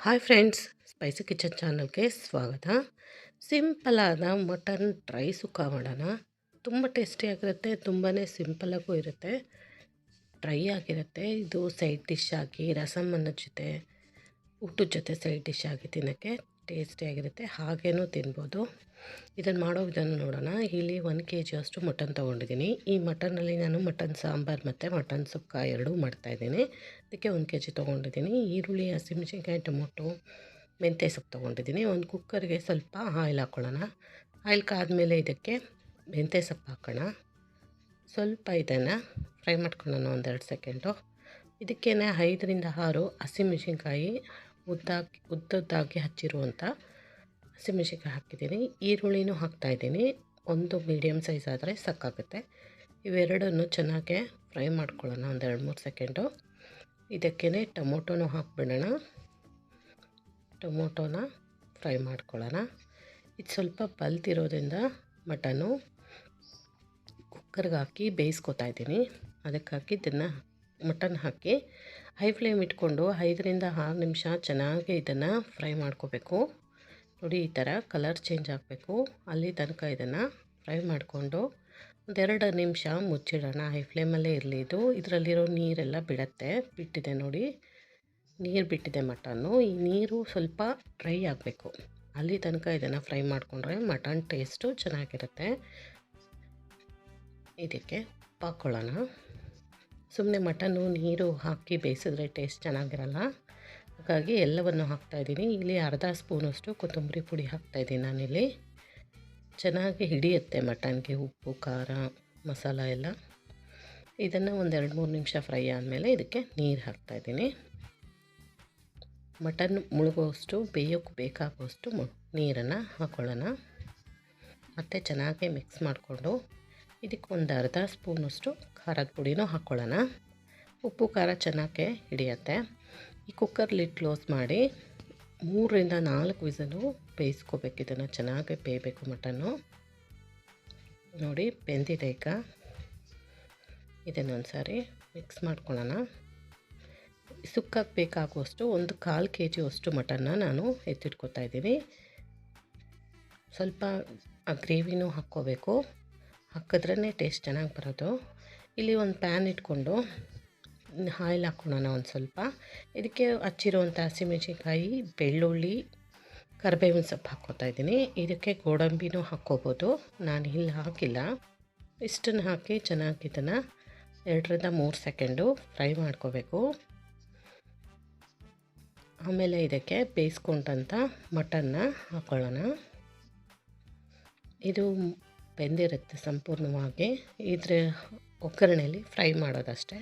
Hi friends, spicy kitchen ಚಾನಲ್ಗೆ ಸ್ವಾಗತ. ಸಿಂಪಲಾದ mutton dry ಸುಕ್ಕ ಮಾಡೋಣ. ತುಂಬ ಟೇಸ್ಟಿಯಾಗಿರುತ್ತೆ, ತುಂಬಾ ಸಿಂಪಲಾಗೂ ಇರುತ್ತೆ, ಡ್ರೈ ಆಗಿರುತ್ತೆ. ಇದು ಸೈಡ್ ಡಿಶ್ ಆಗಿ ರಸಮ್ಮನ ಜೊತೆ ಊಟದ ಜೊತೆ ಸೈಡ್ ಡಿಶ್ ಆಗಿ ತಿನ್ನೋಕ್ಕೆ ಟೇಸ್ಟಿಯಾಗಿರುತ್ತೆ. ಹಾಗೇನೂ ತಿನ್ಬೋದು. ಇದನ್ನು ಮಾಡೋ ವಿಧಾನ ನೋಡೋಣ. ಇಲ್ಲಿ 1 kg ಅಷ್ಟು ಮಟನ್ ತೊಗೊಂಡಿದ್ದೀನಿ. ಈ ಮಟನಲ್ಲಿ ನಾನು ಮಟನ್ ಸಾಂಬಾರು ಮತ್ತು ಮಟನ್ ಸುಕ್ಕ ಎರಡೂ ಮಾಡ್ತಾಯಿದ್ದೀನಿ. ಅದಕ್ಕೆ 1 kg ತೊಗೊಂಡಿದ್ದೀನಿ. ಈರುಳ್ಳಿ, ಹಸಿಮೆಣಸಿನ್ಕಾಯಿ, ಟೊಮೊಟೊ, ಮೆಂತ್ಯ ಸೊಪ್ಪು ತೊಗೊಂಡಿದ್ದೀನಿ. ಒಂದು ಕುಕ್ಕರ್ಗೆ ಸ್ವಲ್ಪ ಆಯಿಲ್ ಹಾಕ್ಕೊಳ್ಳೋಣ. ಆಯಿಲ್ ಕಾದ್ಮೇಲೆ ಇದಕ್ಕೆ ಮೆಂತ್ಯ ಸೊಪ್ಪು ಹಾಕೋಣ. ಸ್ವಲ್ಪ ಇದನ್ನು ಫ್ರೈ ಮಾಡ್ಕೊಳ್ಳೋಣ 1-2 ಸೆಕೆಂಡು. ಇದಕ್ಕೇ 5ರಿಂದ 6 ಹಸಿಮೆಣಸಿನ್ಕಾಯಿ ಉದ್ದದ್ದಾಗಿ ಹಚ್ಚಿರುವಂಥ ಹಸಿಮೆಣಸಿನ್ಕಾಯಿ ಹಾಕಿದ್ದೀನಿ. ಈರುಳ್ಳಿನೂ ಹಾಕ್ತಾಯಿದ್ದೀನಿ. ಒಂದು ಮೀಡಿಯಮ್ ಸೈಜ್ ಆದರೆ ಸಾಕಾಗುತ್ತೆ. ಇವೆರಡನ್ನು ಚೆನ್ನಾಗಿ ಫ್ರೈ ಮಾಡ್ಕೊಳ್ಳೋಣ 1-2-3 ಸೆಕೆಂಡು. ಇದಕ್ಕೇ ಟೊಮೊಟೊನೂ ಹಾಕ್ಬಿಡೋಣ. ಟೊಮೊಟೊನ ಫ್ರೈ ಮಾಡ್ಕೊಳ್ಳೋಣ. ಇದು ಸ್ವಲ್ಪ ಬಲ್ತಿರೋದ್ರಿಂದ ಮಟನ್ನು ಕುಕ್ಕರ್ಗೆ ಹಾಕಿ ಬೇಯಿಸ್ಕೊತಾ ಇದ್ದೀನಿ. ಅದಕ್ಕಾಗಿ ಇದನ್ನು ಮಟನ್ ಹಾಕಿ ಹೈ ಫ್ಲೇಮ್ ಇಟ್ಕೊಂಡು 5ರಿಂದ 6 ನಿಮಿಷ ಚೆನ್ನಾಗಿ ಇದನ್ನು ಫ್ರೈ ಮಾಡ್ಕೋಬೇಕು. ನೋಡಿ, ಈ ಥರ ಕಲರ್ ಚೇಂಜ್ ಆಗಬೇಕು. ಅಲ್ಲಿ ತನಕ ಇದನ್ನು ಫ್ರೈ ಮಾಡಿಕೊಂಡು 1-2 ನಿಮಿಷ ಮುಚ್ಚಿಡೋಣ. ಹೈ ಫ್ಲೇಮಲ್ಲೇ ಇರಲಿ. ಇದರಲ್ಲಿರೋ ನೀರೆಲ್ಲ ಬಿಟ್ಟಿದೆ ನೋಡಿ, ನೀರು ಬಿಟ್ಟಿದೆ ಮಟನ್ನು. ಈ ನೀರು ಸ್ವಲ್ಪ ಡ್ರೈ ಆಗಬೇಕು. ಅಲ್ಲಿ ತನಕ ಇದನ್ನು ಫ್ರೈ ಮಾಡಿಕೊಂಡ್ರೆ ಮಟನ್ ಟೇಸ್ಟು ಚೆನ್ನಾಗಿರುತ್ತೆ. ಇದಕ್ಕೆ ಉಪ್ಪು ಹಾಕ್ಕೊಳ್ಳೋಣ. ಸುಮ್ಮನೆ ಮಟನ್ನು ನೀರು ಹಾಕಿ ಬೇಯಿಸಿದ್ರೆ ಟೇಸ್ಟ್ ಚೆನ್ನಾಗಿರಲ್ಲ. ಹಾಗಾಗಿ ಎಲ್ಲವನ್ನು ಹಾಕ್ತಾಯಿದ್ದೀನಿ. ಇಲ್ಲಿ ಅರ್ಧ ಸ್ಪೂನಷ್ಟು ಕೊತ್ತಂಬರಿ ಪುಡಿ ಹಾಕ್ತಾಯಿದ್ದೀನಿ ನಾನಿಲ್ಲಿ. ಚೆನ್ನಾಗಿ ಹಿಡಿಯುತ್ತೆ ಮಟನ್ಗೆ ಉಪ್ಪು, ಖಾರ, ಮಸಾಲ ಎಲ್ಲ. ಇದನ್ನು 1-2-3 ನಿಮಿಷ ಫ್ರೈ ಆದಮೇಲೆ ಇದಕ್ಕೆ ನೀರು ಹಾಕ್ತಾಯಿದ್ದೀನಿ. ಮಟನ್ ಮುಳುಗೋಷ್ಟು ಬೇಯೋಕ್ಕೆ ಬೇಕಾಗುವಷ್ಟು ನೀರನ್ನು ಹಾಕ್ಕೊಳ್ಳೋಣ. ಮತ್ತು ಚೆನ್ನಾಗಿ ಮಿಕ್ಸ್ ಮಾಡಿಕೊಂಡು ಇದಕ್ಕೆ ಒಂದು ಅರ್ಧ ಸ್ಪೂನಷ್ಟು ಖಾರದ ಪುಡಿನೂ ಹಾಕ್ಕೊಳ್ಳೋಣ. ಉಪ್ಪು ಖಾರ ಚೆನ್ನಾಗಿ ಹಿಡಿಯುತ್ತೆ. ಈ ಕುಕ್ಕರ್ ಲಿಡ್ ಕ್ಲೋಸ್ ಮಾಡಿ 3ರಿಂದ 4 ವಿಸಲು ಬೇಯಿಸ್ಕೋಬೇಕು. ಇದನ್ನು ಚೆನ್ನಾಗಿ ಬೇಯಬೇಕು ಮಟನ್ನು. ನೋಡಿ, ಬೆಂದಿದೆ. ಈಗ ಇದನ್ನೊಂದು ಸಾರಿ ಮಿಕ್ಸ್ ಮಾಡ್ಕೊಳ್ಳೋಣ. ಸುಕ್ಕಕ್ಕೆ ಬೇಕಾಗುವಷ್ಟು 1/4 kg ಅಷ್ಟು ಮಟನ್ನ ನಾನು ಎತ್ತಿಟ್ಕೊತಾ ಇದ್ದೀನಿ. ಸ್ವಲ್ಪ ಗ್ರೇವಿನೂ ಹಾಕ್ಕೋಬೇಕು. ಹಾಕಿದ್ರೇ ಟೇಸ್ಟ್ ಚೆನ್ನಾಗಿ ಬರೋದು. ಇಲ್ಲಿ ಒಂದು ಪ್ಯಾನ್ ಇಟ್ಕೊಂಡು ಆಯಿಲ್ ಹಾಕ್ಕೊಳ್ಳೋಣ ಒಂದು ಸ್ವಲ್ಪ. ಇದಕ್ಕೆ ಹಚ್ಚಿರುವಂಥ ಹಸಿಮೆಣಸಿನ್ಕಾಯಿ, ಬೆಳ್ಳುಳ್ಳಿ, ಕರಿಬೇವಿನ ಸೊಪ್ಪು ಹಾಕ್ಕೋತಾ ಇದ್ದೀನಿ. ಇದಕ್ಕೆ ಗೋಡಂಬಿನೂ ಹಾಕ್ಕೋಬೋದು. ನಾನು ಇಲ್ಲಿ ಹಾಕಿಲ್ಲ. ಇಷ್ಟನ್ನು ಹಾಕಿ ಚೆನ್ನಾಗಿ ಇದನ್ನು 2ರಿಂದ 3 ಸೆಕೆಂಡು ಫ್ರೈ ಮಾಡ್ಕೋಬೇಕು. ಆಮೇಲೆ ಇದಕ್ಕೆ ಬೇಯಿಸ್ಕೊಂಡಂಥ ಮಟನ್ನ ಹಾಕ್ಕೊಳ್ಳೋಣ. ಇದು ಬೆಂದಿರುತ್ತೆ ಸಂಪೂರ್ಣವಾಗಿ. ಇದ್ರ ಒಗ್ಗರಣೆಯಲ್ಲಿ ಫ್ರೈ ಮಾಡೋದಷ್ಟೇ.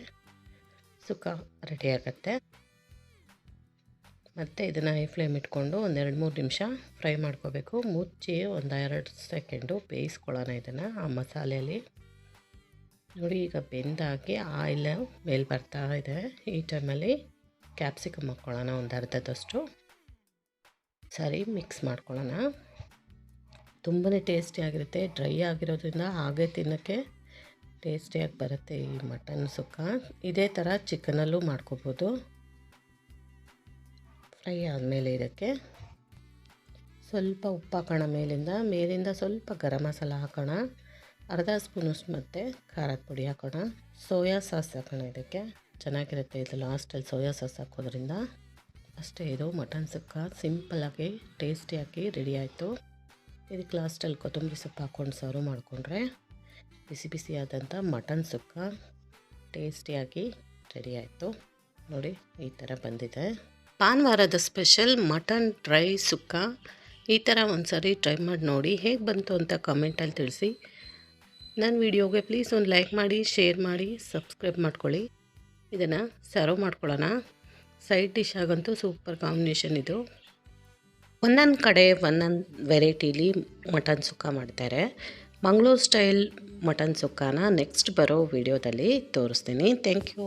ಸುಕ್ಕ ರೆಡಿ ಆಗುತ್ತೆ. ಮತ್ತು ಇದನ್ನು ಹೈ ಫ್ಲೇಮ್ ಇಟ್ಕೊಂಡು 1-2-3 ನಿಮಿಷ ಫ್ರೈ ಮಾಡ್ಕೋಬೇಕು. ಮುಚ್ಚಿ 1-2 ಸೆಕೆಂಡು ಬೇಯಿಸ್ಕೊಳ್ಳೋಣ ಇದನ್ನು ಆ ಮಸಾಲೆಯಲ್ಲಿ. ನೋಡಿ, ಈಗ ಬೆಂದಾಗಿ ಆಯಿಲ್ ಮೇಲೆ ಬರ್ತಾ ಇದೆ. ಈ ಟೈಮಲ್ಲಿ ಕ್ಯಾಪ್ಸಿಕಮ್ ಹಾಕ್ಕೊಳ್ಳೋಣ ಒಂದು ಅರ್ಧದಷ್ಟು. ಸರಿ ಮಿಕ್ಸ್ ಮಾಡ್ಕೊಳ್ಳೋಣ. ತುಂಬಾ ಟೇಸ್ಟಿಯಾಗಿರುತ್ತೆ. ಡ್ರೈ ಆಗಿರೋದ್ರಿಂದ ಹಾಗೆ ತಿನ್ನೋಕ್ಕೆ ಟೇಸ್ಟಿಯಾಗಿ ಬರುತ್ತೆ ಈ ಮಟನ್ ಸುಕ್ಕ. ಇದೇ ಥರ ಚಿಕನಲ್ಲೂ ಮಾಡ್ಕೋಬೋದು. ಫ್ರೈ ಆದಮೇಲೆ ಇದಕ್ಕೆ ಸ್ವಲ್ಪ ಉಪ್ಪು ಹಾಕೋಣ. ಮೇಲಿಂದ ಸ್ವಲ್ಪ ಗರಂ ಮಸಾಲ ಹಾಕೋಣ. ಅರ್ಧ ಸ್ಪೂನಷ್ಟು ಮತ್ತು ಖಾರದ ಪುಡಿ ಹಾಕೋಣ. ಸೋಯಾ ಸಾಸ್ ಹಾಕೋಣ. ಇದಕ್ಕೆ ಚೆನ್ನಾಗಿರುತ್ತೆ. ಇದು ಲಾಸ್ಟಲ್ಲಿ ಸೋಯಾ ಸಾಸ್ ಹಾಕೋದ್ರಿಂದ. ಅಷ್ಟೇ, ಇದು ಮಟನ್ ಸುಕ್ಕ ಸಿಂಪಲಾಗಿ ಟೇಸ್ಟಿಯಾಗಿ ರೆಡಿ ಆಯಿತು. ಇದಕ್ಕೆ ಲಾಸ್ಟಲ್ಲಿ ಕೊತ್ತಂಬರಿ ಸೊಪ್ಪು ಹಾಕ್ಕೊಂಡು ಸರ್ವ್ ಮಾಡಿಕೊಂಡ್ರೆ ಬಿಸಿ ಬಿಸಿಯಾದಂಥ ಮಟನ್ ಸುಕ್ಕ ಟೇಸ್ಟಿಯಾಗಿ ರೆಡಿ ಆಯಿತು. ನೋಡಿ, ಈ ಥರ ಬಂದಿದೆ. ಭಾನುವಾರದ ಸ್ಪೆಷಲ್ ಮಟನ್ ಡ್ರೈ ಸುಕ್ಕ. ಈ ಥರ ಒಂದು ಸಾರಿ ಟ್ರೈ ಮಾಡಿ ನೋಡಿ. ಹೇಗೆ ಬಂತು ಅಂತ ಕಮೆಂಟಲ್ಲಿ ತಿಳಿಸಿ. ನನ್ನ ವಿಡಿಯೋಗೆ ಪ್ಲೀಸ್ ಒಂದು ಲೈಕ್ ಮಾಡಿ, ಶೇರ್ ಮಾಡಿ, ಸಬ್ಸ್ಕ್ರೈಬ್ ಮಾಡ್ಕೊಳ್ಳಿ. ಇದನ್ನು ಸರ್ವ್ ಮಾಡ್ಕೊಳ್ಳೋಣ. ಸೈಡ್ ಡಿಶ್ ಆಗಂತೂ ಸೂಪರ್ ಕಾಂಬಿನೇಷನ್ ಇದು. ಒಂದೊಂದು ಕಡೆ ಒಂದೊಂದು ವೆರೈಟೀಲಿ ಮಟನ್ ಸುಕ್ಕ ಮಾಡ್ತಾರೆ. ಮಂಗಳೂರು ಸ್ಟೈಲ್ ಮಟನ್ ಸುಕ್ಕನ ನೆಕ್ಸ್ಟ್ ಬರೋ ವಿಡಿಯೋದಲ್ಲಿ ತೋರಿಸ್ತೀನಿ. Thank you.